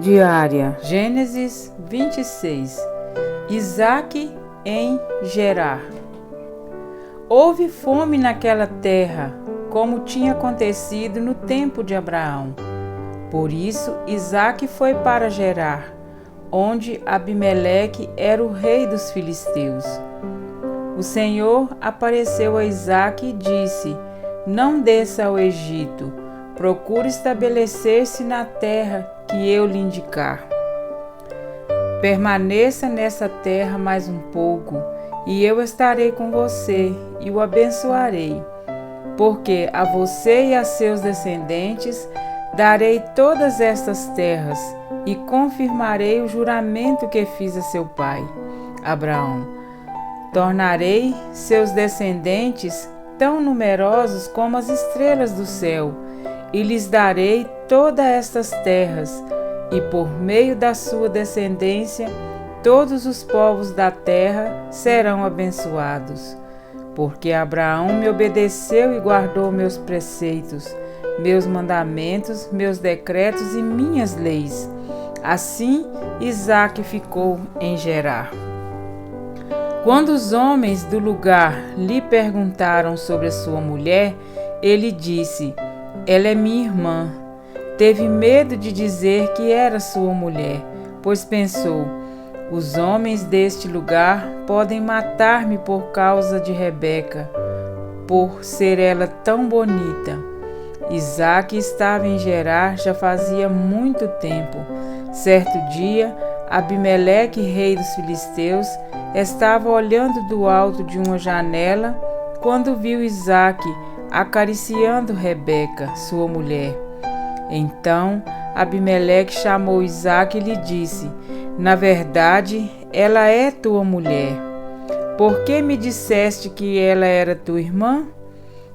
diária. Gênesis 26. Isaque em Gerar. Houve fome naquela terra, como tinha acontecido no tempo de Abraão. Por isso, Isaque foi para Gerar, onde Abimeleque era o rei dos filisteus. O Senhor apareceu a Isaque e disse: Não desça ao Egito, procure estabelecer-se na terra que eu lhe indicar. Permaneça nessa terra mais um pouco, e eu estarei com você e o abençoarei, porque a você e a seus descendentes darei todas estas terras e confirmarei o juramento que fiz a seu pai, Abraão. Tornarei seus descendentes tão numerosos como as estrelas do céu, e lhes darei todas estas terras, e por meio da sua descendência todos os povos da terra serão abençoados. Porque Abraão me obedeceu e guardou meus preceitos, meus mandamentos, meus decretos e minhas leis. Assim Isaque ficou em Gerar. Quando os homens do lugar lhe perguntaram sobre a sua mulher, ele disse: Ela é minha irmã. Teve medo de dizer que era sua mulher, pois pensou: os homens deste lugar podem matar-me por causa de Rebeca, por ser ela tão bonita. Isaque estava em Gerar já fazia muito tempo. Certo dia, Abimeleque, rei dos filisteus, estava olhando do alto de uma janela quando viu Isaque acariciando Rebeca, sua mulher. Então Abimeleque chamou Isaque e lhe disse: Na verdade, ela é tua mulher. Por que me disseste que ela era tua irmã?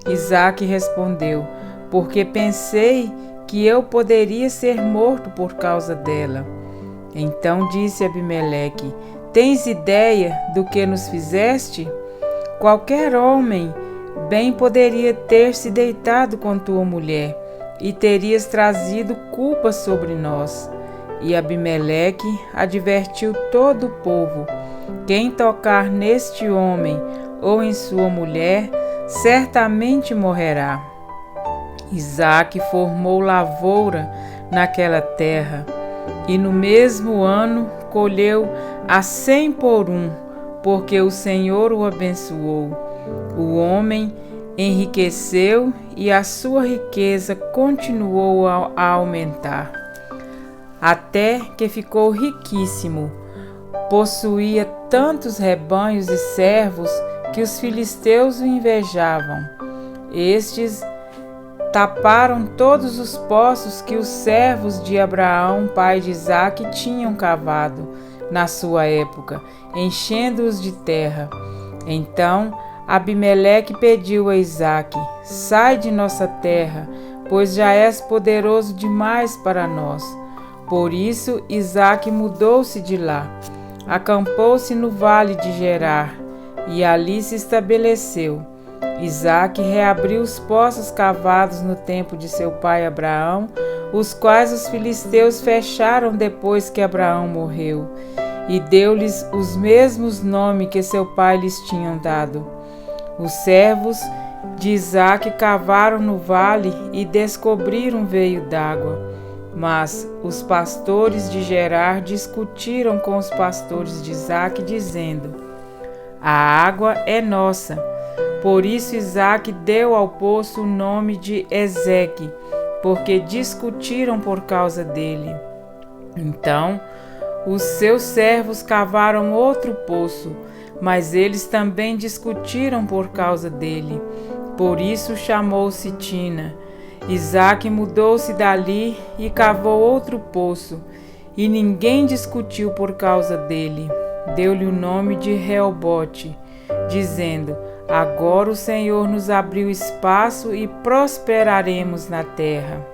Isaque respondeu: Porque pensei que eu poderia ser morto por causa dela. Então disse Abimeleque: Tens ideia do que nos fizeste? Qualquer homem bem poderia ter se deitado com tua mulher, e terias trazido culpa sobre nós. E Abimeleque advertiu todo o povo: quem tocar neste homem ou em sua mulher, certamente morrerá. Isaque formou lavoura naquela terra, e no mesmo ano colheu a 100 por um, porque o Senhor o abençoou. O homem enriqueceu e a sua riqueza continuou a aumentar, até que ficou riquíssimo. Possuía tantos rebanhos e servos que os filisteus o invejavam. Estes taparam todos os poços que os servos de Abraão, pai de Isaque, tinham cavado na sua época, enchendo-os de terra. Então Abimeleque pediu a Isaque: Sai de nossa terra, pois já és poderoso demais para nós. Por isso Isaque mudou-se de lá, acampou-se no vale de Gerar, e ali se estabeleceu. Isaque reabriu os poços cavados no tempo de seu pai Abraão, os quais os filisteus fecharam depois que Abraão morreu, e deu-lhes os mesmos nomes que seu pai lhes tinha dado. Os servos de Isaque cavaram no vale e descobriram um veio d'água. Mas os pastores de Gerar discutiram com os pastores de Isaque, dizendo: A água é nossa. Por isso Isaque deu ao poço o nome de Ezeque, porque discutiram por causa dele. Então os seus servos cavaram outro poço, mas eles também discutiram por causa dele. Por isso chamou-se Tina. Isaque mudou-se dali e cavou outro poço, e ninguém discutiu por causa dele. Deu-lhe o nome de Reobote, dizendo: Agora o Senhor nos abriu espaço e prosperaremos na terra.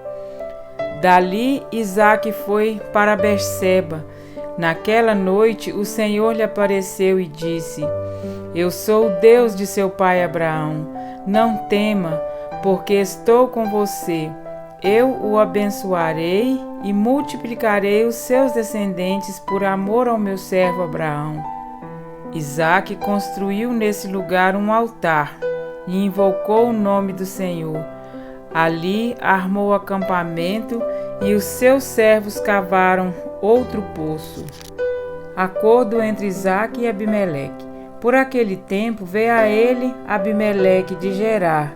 Dali Isaque foi para Berseba. Naquela noite o Senhor lhe apareceu e disse: Eu sou o Deus de seu pai Abraão. Não tema, porque estou com você, eu o abençoarei e multiplicarei os seus descendentes por amor ao meu servo Abraão. Isaque construiu nesse lugar um altar e invocou o nome do Senhor. Ali armou acampamento e os seus servos cavaram outro poço. Acordo entre Isaque e Abimeleque. Por aquele tempo veio a ele Abimeleque de Gerar,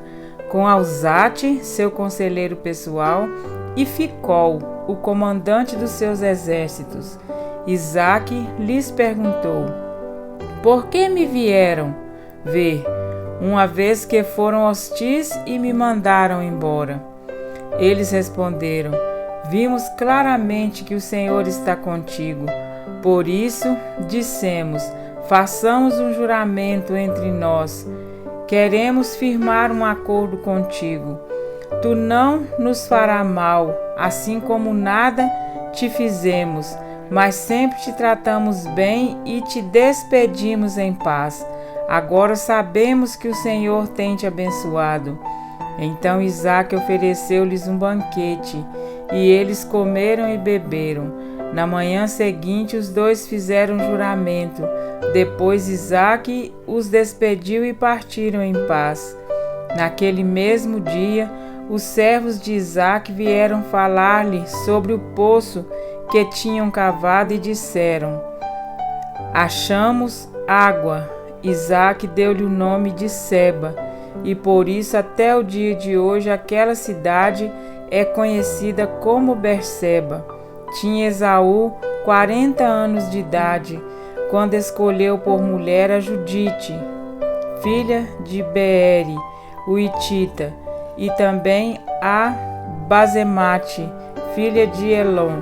com Alzate, seu conselheiro pessoal, e Ficol, o comandante dos seus exércitos. Isaque lhes perguntou: por que me vieram ver, uma vez que foram hostis e me mandaram embora? Eles responderam: vimos claramente que o Senhor está contigo. Por isso dissemos: façamos um juramento entre nós. Queremos firmar um acordo contigo. Tu não nos farás mal, assim como nada te fizemos, mas sempre te tratamos bem e te despedimos em paz. Agora sabemos que o Senhor tem te abençoado. Então Isaque ofereceu-lhes um banquete, e eles comeram e beberam. Na manhã seguinte, os dois fizeram juramento. Depois Isaque os despediu e partiram em paz. Naquele mesmo dia, os servos de Isaque vieram falar-lhe sobre o poço que tinham cavado e disseram: achamos água. Isaque deu-lhe o nome de Seba, e por isso até o dia de hoje aquela cidade é conhecida como Berseba. Tinha Esaú 40 anos de idade, quando escolheu por mulher a Judite, filha de Beeri, o Hitita, e também a Basemate, filha de Elon,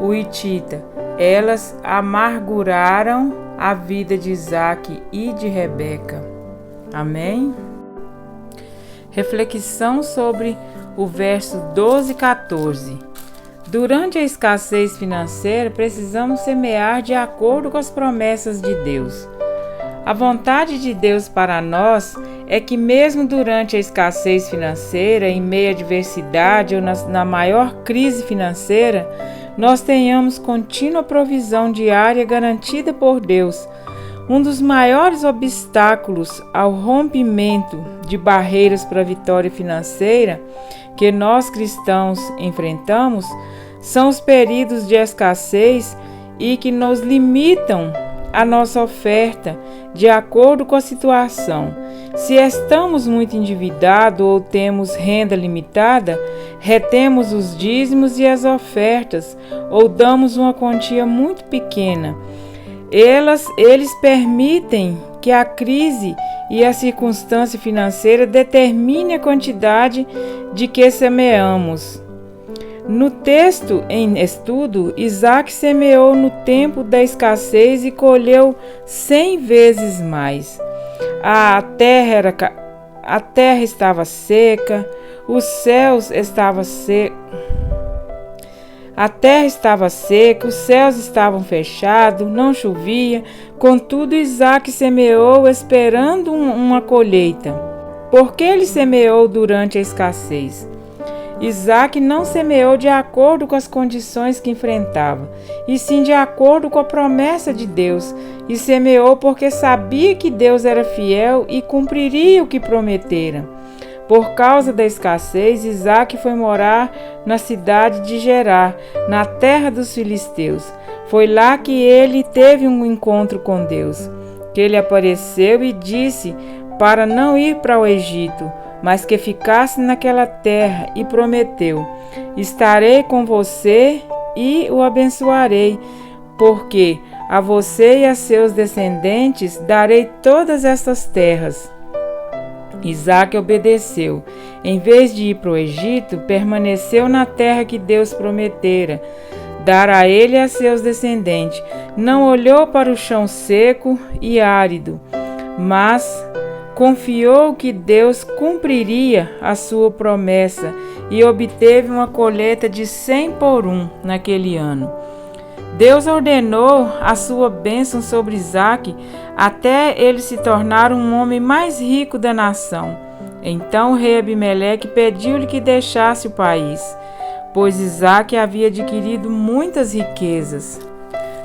o Hitita. Elas amarguraram a vida de Isaque e de Rebeca. Amém? Reflexão sobre o verso 12 e 14. Durante a escassez financeira, precisamos semear de acordo com as promessas de Deus. A vontade de Deus para nós é que mesmo durante a escassez financeira, em meio à adversidade ou na maior crise financeira, nós tenhamos contínua provisão diária garantida por Deus. Um dos maiores obstáculos ao rompimento de barreiras para a vitória financeira que nós cristãos enfrentamos são os períodos de escassez e que nos limitam a nossa oferta de acordo com a situação. Se estamos muito endividados ou temos renda limitada, retemos os dízimos e as ofertas ou damos uma quantia muito pequena. Eles permitem que a crise e a circunstância financeira determine a quantidade de que semeamos. No texto em estudo, Isaque semeou no tempo da escassez e colheu 100 vezes mais. A terra estava seca, os céus estavam secos. A terra estava seca, os céus estavam fechados, não chovia. Contudo, Isaque semeou esperando uma colheita. Por que ele semeou durante a escassez? Isaque não semeou de acordo com as condições que enfrentava, e sim de acordo com a promessa de Deus, e semeou porque sabia que Deus era fiel e cumpriria o que prometera. Por causa da escassez, Isaque foi morar na cidade de Gerar, na terra dos filisteus. Foi lá que ele teve um encontro com Deus, que ele apareceu e disse para não ir para o Egito, mas que ficasse naquela terra, e prometeu: estarei com você e o abençoarei, porque a você e a seus descendentes darei todas estas terras. Isaque obedeceu. Em vez de ir para o Egito, permaneceu na terra que Deus prometera dar a ele e a seus descendentes. Não olhou para o chão seco e árido, mas confiou que Deus cumpriria a sua promessa e obteve uma colheita de 100 por 1 naquele ano. Deus ordenou a sua bênção sobre Isaque até ele se tornar um homem mais rico da nação. Então o rei Abimeleque pediu-lhe que deixasse o país. pois Isaque havia adquirido muitas riquezas.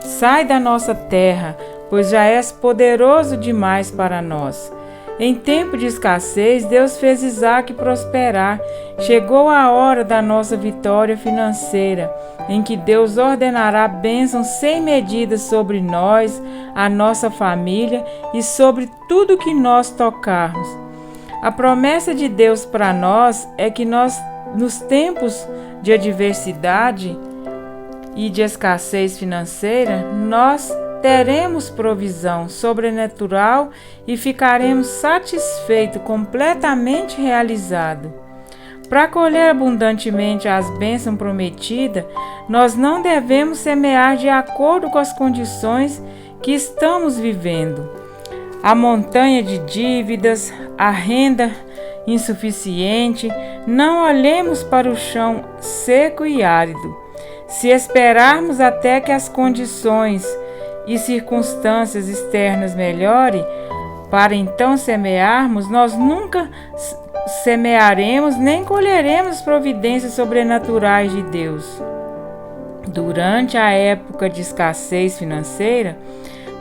Sai da nossa terra, pois já és poderoso demais para nós. Em tempo de escassez, Deus fez Isaque prosperar. Chegou a hora da nossa vitória financeira, em que Deus ordenará bênçãos sem medida sobre nós, a nossa família e sobre tudo que nós tocarmos. A promessa de Deus para nós é que nos tempos de adversidade e de escassez financeira, nós teremos provisão sobrenatural e ficaremos satisfeitos, completamente realizados. Para colher abundantemente as bênçãos prometidas, nós não devemos semear de acordo com as condições que estamos vivendo. A montanha de dívidas, a renda insuficiente, não olhemos para o chão seco e árido. Se esperarmos até que as condições e circunstâncias externas melhorem, para então semearmos, nós nunca semearemos nem colheremos providências sobrenaturais de Deus. Durante a época de escassez financeira,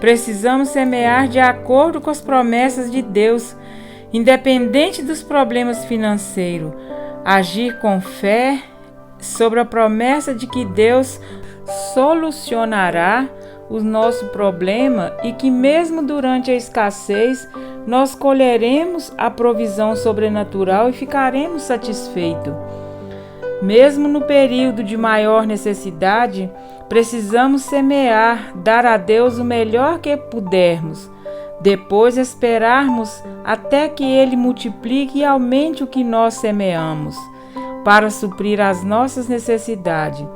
precisamos semear de acordo com as promessas de Deus, independente dos problemas financeiros, agir com fé sobre a promessa de que Deus solucionará o nosso problema e que mesmo durante a escassez nós colheremos a provisão sobrenatural e ficaremos satisfeitos. Mesmo no período de maior necessidade, precisamos semear, dar a Deus o melhor que pudermos, depois esperarmos até que Ele multiplique e aumente o que nós semeamos, para suprir as nossas necessidades.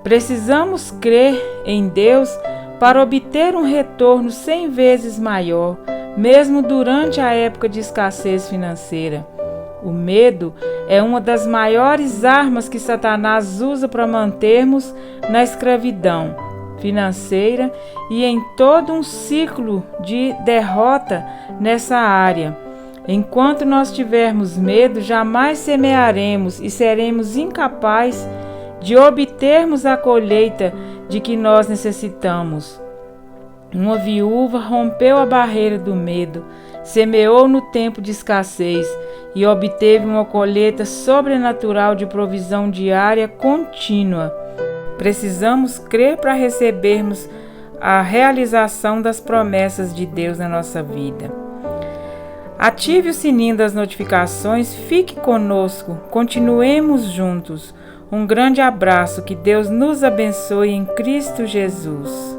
Precisamos crer em Deus para obter um retorno 100 vezes maior, mesmo durante a época de escassez financeira. O medo é uma das maiores armas que Satanás usa para mantermos na escravidão financeira e em todo um ciclo de derrota nessa área. Enquanto nós tivermos medo, jamais semearemos e seremos incapazes de obtermos a colheita de que nós necessitamos. Uma viúva rompeu a barreira do medo, semeou no tempo de escassez e obteve uma colheita sobrenatural de provisão diária contínua. Precisamos crer para recebermos a realização das promessas de Deus na nossa vida. Ative o sininho das notificações, fique conosco, continuemos juntos. Um grande abraço, que Deus nos abençoe em Cristo Jesus.